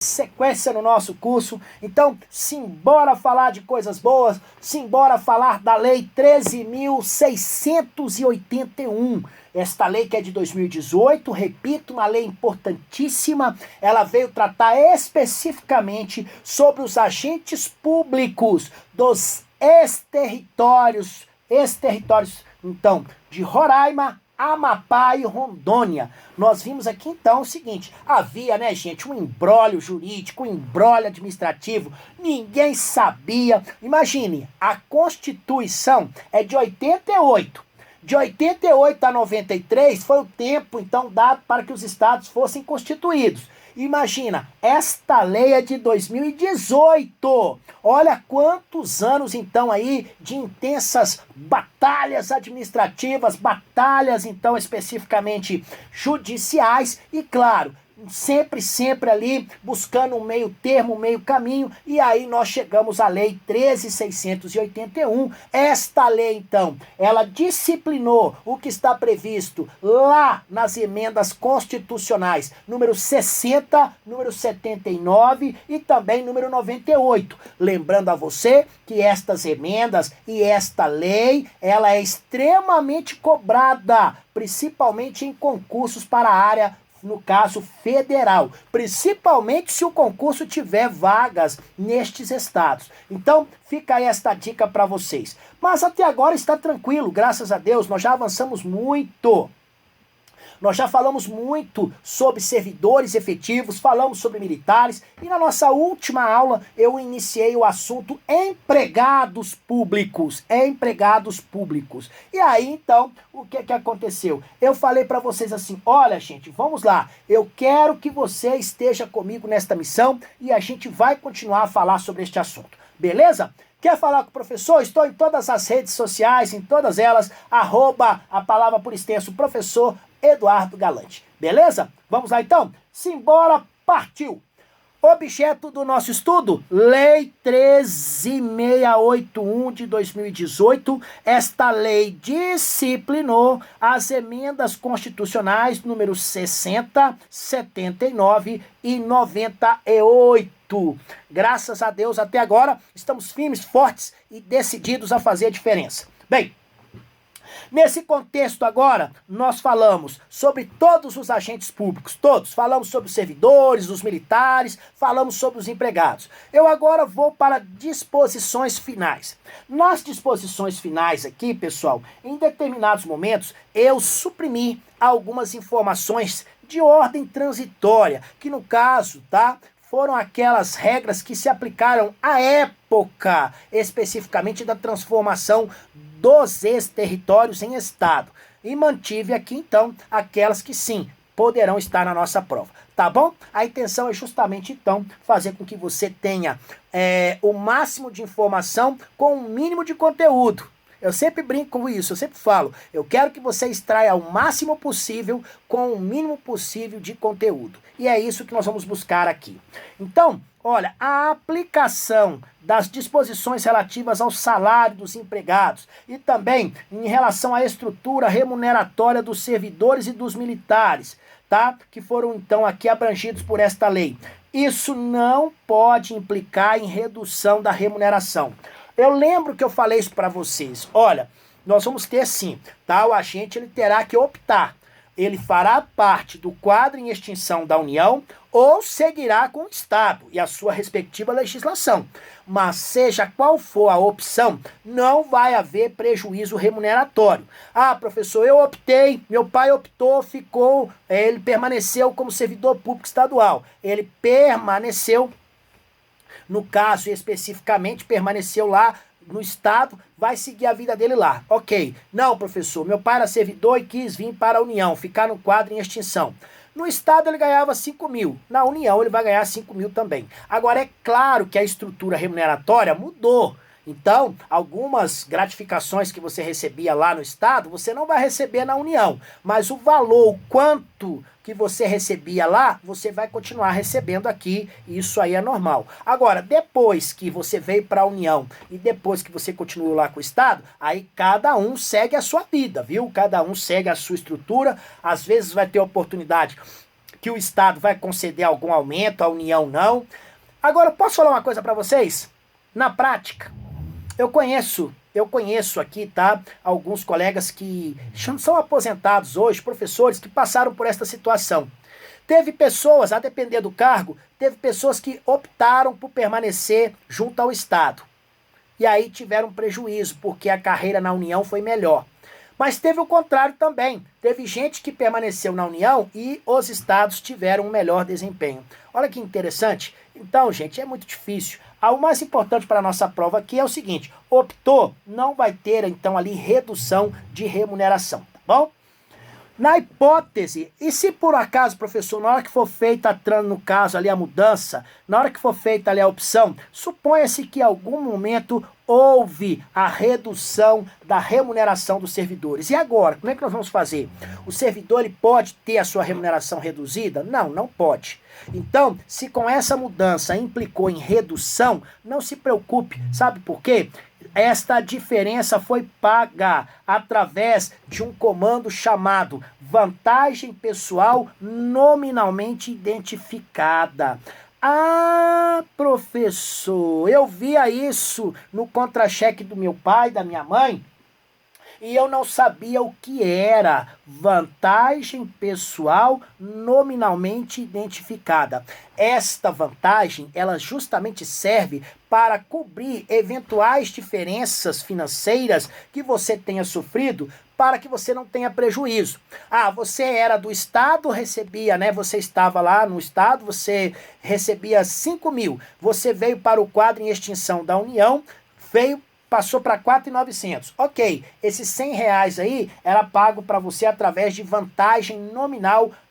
Sequência no nosso curso, então simbora falar de coisas boas, simbora falar da Lei 13.681, esta lei que é de 2018, repito, uma lei importantíssima, ela veio tratar especificamente sobre os agentes públicos dos ex-territórios, então, de Roraima, Amapá e Rondônia. Nós vimos aqui então o seguinte, havia, né, gente, um imbróglio jurídico, um imbróglio administrativo, ninguém sabia. Imagine, a Constituição é de 88. De 88 a 93 foi o tempo então dado para que os estados fossem constituídos. Imagina, esta lei é de 2018. Olha quantos anos então aí de intensas batalhas administrativas, batalhas então especificamente judiciais e claro, sempre ali buscando um meio termo, um meio caminho, e aí nós chegamos à Lei 13.681. Esta lei, então, ela disciplinou o que está previsto lá nas emendas constitucionais, número 60, número 79 e também número 98. Lembrando a você que estas emendas e esta lei, ela é extremamente cobrada, principalmente em concursos para a área, no caso federal, principalmente se o concurso tiver vagas nestes estados. Então, fica aí esta dica para vocês. Mas até agora está tranquilo, graças a Deus, nós já avançamos muito. Nós já falamos muito sobre servidores efetivos, falamos sobre militares e na nossa última aula eu iniciei o assunto empregados públicos. Empregados públicos. E aí então, o que aconteceu? Eu falei para vocês assim, olha gente, vamos lá, eu quero que você esteja comigo nesta missão e a gente vai continuar a falar sobre este assunto. Beleza? Quer falar com o professor? Estou em todas as redes sociais, em todas elas, @ a palavra por extenso, professor Eduardo Galante. Beleza? Vamos lá então? Simbora, partiu! Objeto do nosso estudo, Lei 13.681 de 2018. Esta lei disciplinou as emendas constitucionais número 60, 79 e 98. Graças a Deus, até agora, estamos firmes, fortes e decididos a fazer a diferença. Bem, nesse contexto agora, nós falamos sobre todos os agentes públicos, todos. Falamos sobre os servidores, os militares, falamos sobre os empregados. Eu agora vou para disposições finais. Nas disposições finais aqui, pessoal, em determinados momentos, eu suprimi algumas informações de ordem transitória, que no caso, tá? Foram aquelas regras que se aplicaram à época, especificamente da transformação dos ex-territórios em estado. E mantive aqui, então, aquelas que sim, poderão estar na nossa prova. Tá bom? A intenção é justamente, então, fazer com que você tenha o máximo de informação com o mínimo de conteúdo. Eu sempre brinco com isso, eu sempre falo, eu quero que você extraia o máximo possível com o mínimo possível de conteúdo. E é isso que nós vamos buscar aqui. Então, olha, a aplicação das disposições relativas ao salário dos empregados e também em relação à estrutura remuneratória dos servidores e dos militares, tá? Que foram então aqui abrangidos por esta lei. Isso não pode implicar em redução da remuneração. Eu lembro que eu falei isso para vocês. Olha, nós vamos ter sim, tá? O agente ele terá que optar. Ele fará parte do quadro em extinção da União ou seguirá com o Estado e a sua respectiva legislação. Mas seja qual for a opção, não vai haver prejuízo remuneratório. Ah, professor, eu optei, meu pai optou, ficou, ele permaneceu como servidor público estadual. Ele permaneceu, no caso especificamente, permaneceu lá no estado, vai seguir a vida dele lá. Ok. Não, professor, meu pai era servidor e quis vir para a União, ficar no quadro em extinção. No estado ele ganhava 5 mil, na União ele vai ganhar 5 mil também. Agora é claro que a estrutura remuneratória mudou. Então, algumas gratificações que você recebia lá no estado, você não vai receber na União. Mas o valor, o quanto que você recebia lá, você vai continuar recebendo aqui. E isso aí é normal. Agora, depois que você veio para a União e depois que você continuou lá com o estado, aí cada um segue a sua vida, viu? Cada um segue a sua estrutura. Às vezes vai ter oportunidade que o Estado vai conceder algum aumento, a União não. Agora, posso falar uma coisa para vocês? Na prática, eu conheço aqui, tá, alguns colegas que são aposentados hoje, professores, que passaram por esta situação. Teve pessoas, a depender do cargo, teve pessoas que optaram por permanecer junto ao Estado. E aí tiveram prejuízo, porque a carreira na União foi melhor. Mas teve o contrário também. Teve gente que permaneceu na União e os estados tiveram um melhor desempenho. Olha que interessante. Então, gente, é muito difícil. O mais importante para a nossa prova aqui é o seguinte: optou, não vai ter, então, ali redução de remuneração, tá bom? Na hipótese, e se por acaso, professor, na hora que for feita, no caso ali a mudança, na hora que for feita ali a opção, suponha-se que em algum momento houve a redução da remuneração dos servidores. E agora, como é que nós vamos fazer? O servidor ele pode ter a sua remuneração reduzida? Não, não pode. Então, se com essa mudança implicou em redução, não se preocupe. Sabe por quê? Esta diferença foi paga através de um comando chamado vantagem pessoal nominalmente identificada. Ah, professor, eu via isso no contra-cheque do meu pai, da minha mãe, e eu não sabia o que era vantagem pessoal nominalmente identificada. Esta vantagem, ela justamente serve para cobrir eventuais diferenças financeiras que você tenha sofrido, para que você não tenha prejuízo. Ah, você era do Estado, recebia, né? Você estava lá no Estado, você recebia 5 mil. Você veio para o quadro em extinção da União, passou para 4.900. Ok, esses R$ 100 aí era pago para você através de vantagem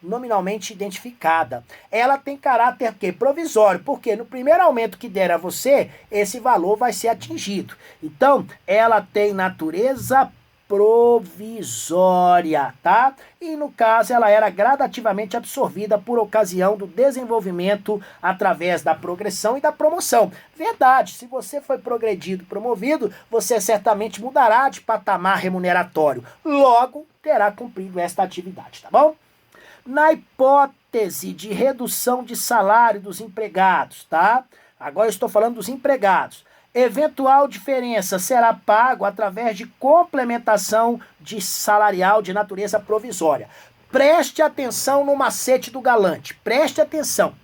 nominalmente identificada. Ela tem caráter que provisório, porque no primeiro aumento que der a você, esse valor vai ser atingido. Então, ela tem natureza provisória, tá? E no caso ela era gradativamente absorvida por ocasião do desenvolvimento através da progressão e da promoção. Verdade, se você foi progredido, promovido, você certamente mudará de patamar remuneratório. Logo, terá cumprido esta atividade, tá bom? Na hipótese de redução de salário dos empregados, tá? Agora eu estou falando dos empregados. Eventual diferença será pago através de complementação de salarial de natureza provisória. Preste atenção no macete do galante. Preste atenção.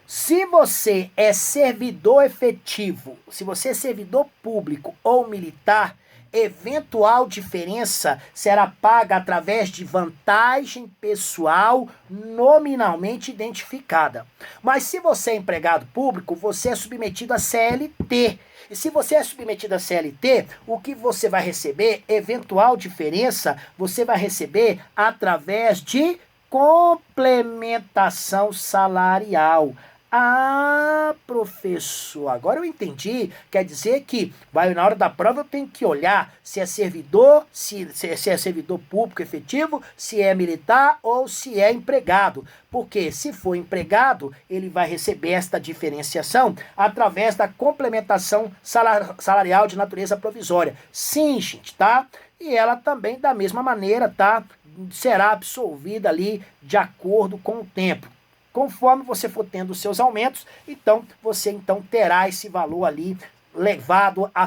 Se você é servidor efetivo, se você é servidor público ou militar, eventual diferença será paga através de vantagem pessoal nominalmente identificada. Mas se você é empregado público, você é submetido a CLT. E se você é submetido a CLT, o que você vai receber, eventual diferença, você vai receber através de complementação salarial. Ah, professor, agora eu entendi. Quer dizer que na hora da prova eu tenho que olhar se é servidor, se é servidor público efetivo, se é militar ou se é empregado. Porque se for empregado, ele vai receber esta diferenciação através da complementação salarial de natureza provisória. Sim, gente, tá? E ela também, da mesma maneira, tá? Será absolvida ali de acordo com o tempo. Conforme você for tendo os seus aumentos, então você terá esse valor ali levado à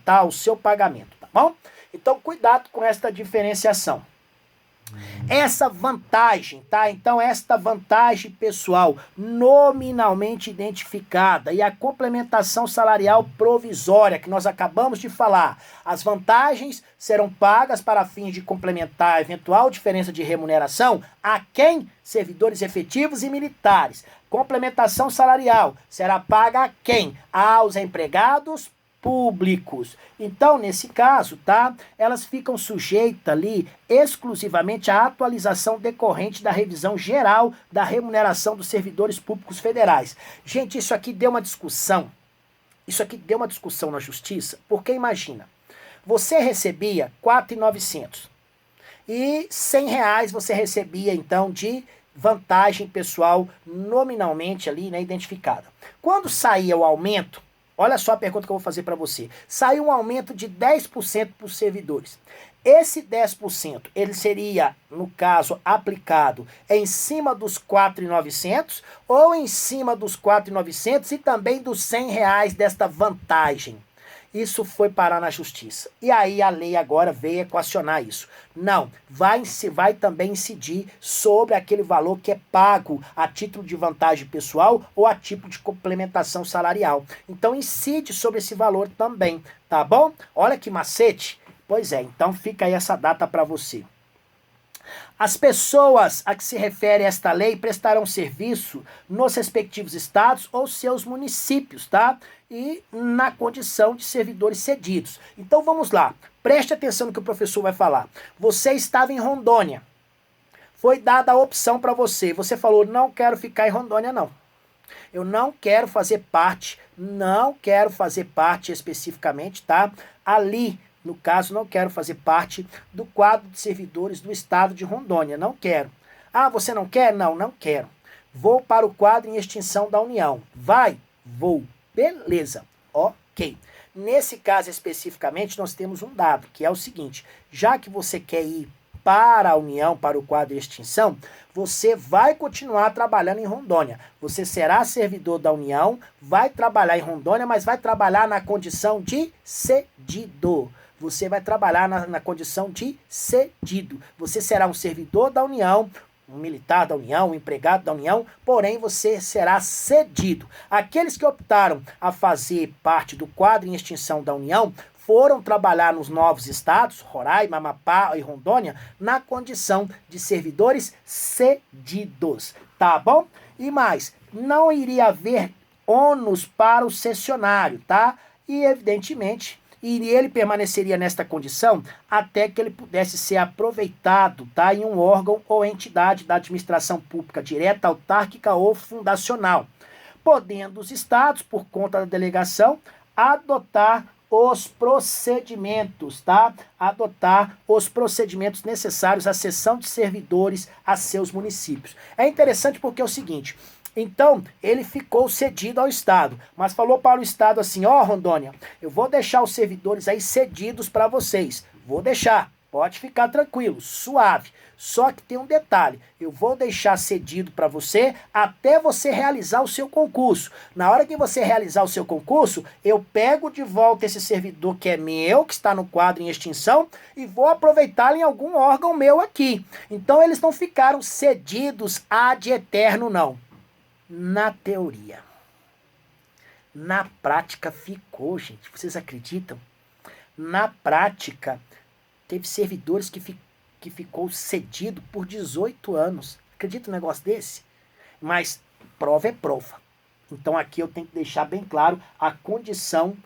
ao seu pagamento, tá bom? Então cuidado com esta diferenciação. Essa vantagem, tá? Então, esta vantagem pessoal nominalmente identificada e a complementação salarial provisória que nós acabamos de falar. As vantagens serão pagas para fins de complementar a eventual diferença de remuneração a quem? Servidores efetivos e militares. Complementação salarial será paga a quem? Aos empregados públicos. Então, nesse caso, tá? Elas ficam sujeitas ali exclusivamente à atualização decorrente da revisão geral da remuneração dos servidores públicos federais. Gente, isso aqui deu uma discussão. Isso aqui deu uma discussão na justiça, porque imagina, você recebia 4.900 e R$ 100 você recebia então de vantagem pessoal nominalmente ali, né, identificada. Quando saía o aumento, Olha só a pergunta que eu vou fazer para você. Saiu um aumento de 10% para os servidores. Esse 10%, ele seria, no caso, aplicado em cima dos 4.900 ou em cima dos 4.900 e também dos R$ 100 desta vantagem? Isso foi parar na justiça. E aí a lei agora veio equacionar isso. Não, vai também incidir sobre aquele valor que é pago a título de vantagem pessoal ou a título de complementação salarial. Então incide sobre esse valor também, tá bom? Olha que macete. Pois é, então fica aí essa data para você. As pessoas a que se refere esta lei prestarão serviço nos respectivos estados ou seus municípios, tá? E na condição de servidores cedidos. Então vamos lá, preste atenção no que o professor vai falar. Você estava em Rondônia, foi dada a opção para você, você falou, não quero ficar em Rondônia não. Eu não quero fazer parte especificamente, tá? Ali, no caso, não quero fazer parte do quadro de servidores do estado de Rondônia. Não quero. Ah, você não quer? Não, não quero. Vou para o quadro em extinção da União. Vai? Vou. Beleza. Ok. Nesse caso especificamente, nós temos um dado, que é o seguinte. Já que você quer ir para a União, para o quadro de extinção, você vai continuar trabalhando em Rondônia. Você será servidor da União, vai trabalhar em Rondônia, mas vai trabalhar na condição de cedido. Você vai trabalhar na condição de cedido. Você será um servidor da União, um militar da União, um empregado da União, porém você será cedido. Aqueles que optaram a fazer parte do quadro em extinção da União foram trabalhar nos novos estados, Roraima, Amapá e Rondônia, na condição de servidores cedidos, tá bom? E mais, não iria haver ônus para o cessionário, tá? E evidentemente, ele permaneceria nesta condição até que ele pudesse ser aproveitado, tá, em um órgão ou entidade da administração pública direta, autárquica ou fundacional, podendo os estados, por conta da delegação, adotar os procedimentos, tá? Adotar os procedimentos necessários à cessão de servidores a seus municípios. É interessante porque é o seguinte, então, ele ficou cedido ao Estado, mas falou para o Estado assim, ó, Rondônia, eu vou deixar os servidores aí cedidos para vocês, vou deixar, pode ficar tranquilo, suave, só que tem um detalhe, eu vou deixar cedido para você até você realizar o seu concurso. Na hora que você realizar o seu concurso, eu pego de volta esse servidor que é meu, que está no quadro em extinção, e vou aproveitá-lo em algum órgão meu aqui. Então, eles não ficaram cedidos ad eterno, não. Na teoria. Na prática ficou, gente. Vocês acreditam? Na prática, teve servidores que ficou cedido por 18 anos. Acredita um negócio desse? Mas prova é prova. Então aqui eu tenho que deixar bem claro a condição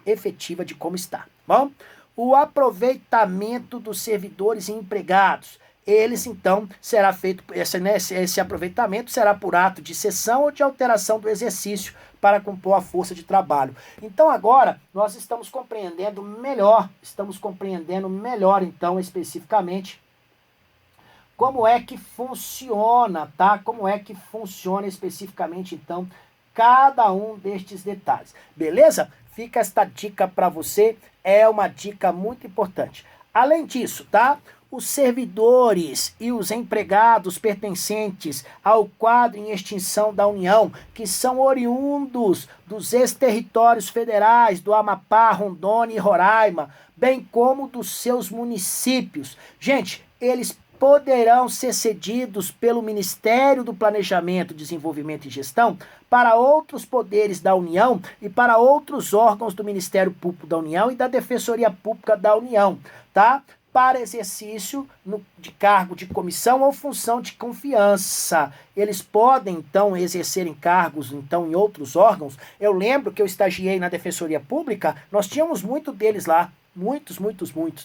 efetiva de como está. Bom? O aproveitamento dos servidores e empregados. Eles, então, será feito, esse aproveitamento será por ato de cessão ou de alteração do exercício para compor a força de trabalho. Então, agora, nós estamos compreendendo melhor, então, especificamente, como é que funciona, tá? Como é que funciona especificamente, então, cada um destes detalhes. Beleza? Fica esta dica para você, é uma dica muito importante. Além disso, tá? Os servidores e os empregados pertencentes ao quadro em extinção da União, que são oriundos dos ex-territórios federais do Amapá, Rondônia e Roraima, bem como dos seus municípios. Gente, eles poderão ser cedidos pelo Ministério do Planejamento, Desenvolvimento e Gestão para outros poderes da União e para outros órgãos do Ministério Público da União e da Defensoria Pública da União, tá? Para exercício de cargo de comissão ou função de confiança. Eles podem, então, exercerem cargos, então, em outros órgãos. Eu lembro que eu estagiei na Defensoria Pública, nós tínhamos muito deles lá. muitos,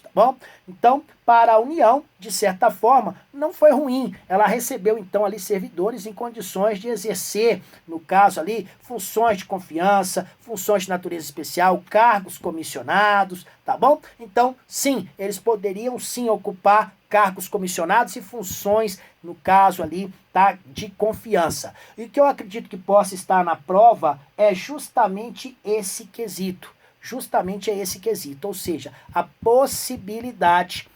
tá bom? Então, para a União, de certa forma, não foi ruim. Ela recebeu, então, ali servidores em condições de exercer, no caso ali, funções de confiança, funções de natureza especial, cargos comissionados, tá bom? Então, sim, eles poderiam sim ocupar cargos comissionados e funções, no caso ali, tá, de confiança. E o que eu acredito que possa estar na prova é justamente esse quesito. Justamente é esse quesito, ou seja, a possibilidade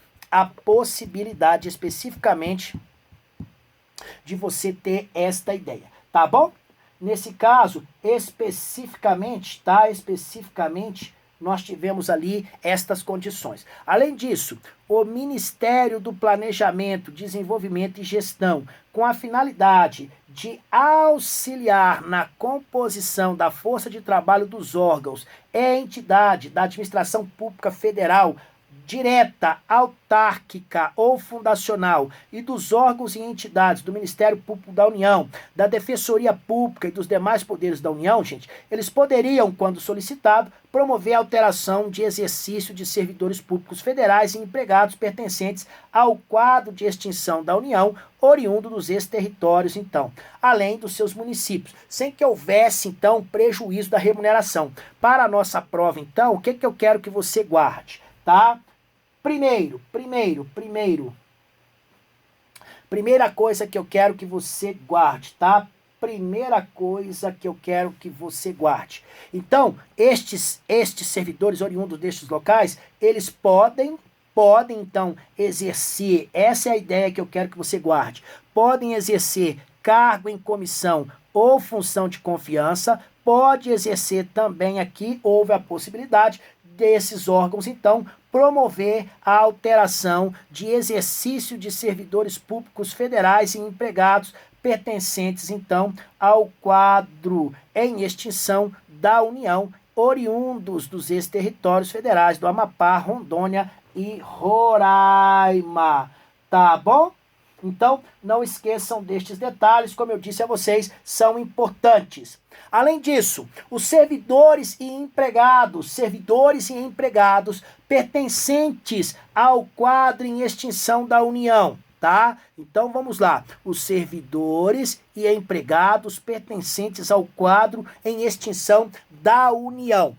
especificamente de você ter esta ideia, tá bom? Nesse caso, especificamente, tá? Especificamente, nós tivemos ali estas condições. Além disso, o Ministério do Planejamento, Desenvolvimento e Gestão, com a finalidade de auxiliar na composição da força de trabalho dos órgãos e entidade da administração pública federal, direta, autárquica ou fundacional e dos órgãos e entidades do Ministério Público da União, da Defensoria Pública e dos demais poderes da União, gente, eles poderiam, quando solicitado, promover a alteração de exercício de servidores públicos federais e empregados pertencentes ao quadro de extinção da União, oriundo dos ex-territórios, então, além dos seus municípios, sem que houvesse, então, prejuízo da remuneração. Para a nossa prova, então, o que eu quero que você guarde, tá? Primeira coisa que eu quero que você guarde, tá? Primeira coisa que eu quero que você guarde. Então, estes servidores oriundos destes locais, eles podem então exercer, essa é a ideia que eu quero que você guarde, podem exercer cargo em comissão ou função de confiança, pode exercer também aqui, houve a possibilidade desses órgãos, então, promover a alteração de exercício de servidores públicos federais e empregados pertencentes, então, ao quadro em extinção da União, oriundos dos ex-territórios federais do Amapá, Rondônia e Roraima. Tá bom? Então, não esqueçam destes detalhes, como eu disse a vocês, são importantes. Além disso, os servidores e empregados pertencentes ao quadro em extinção da União, tá? Então, vamos lá. Os servidores e empregados pertencentes ao quadro em extinção da União.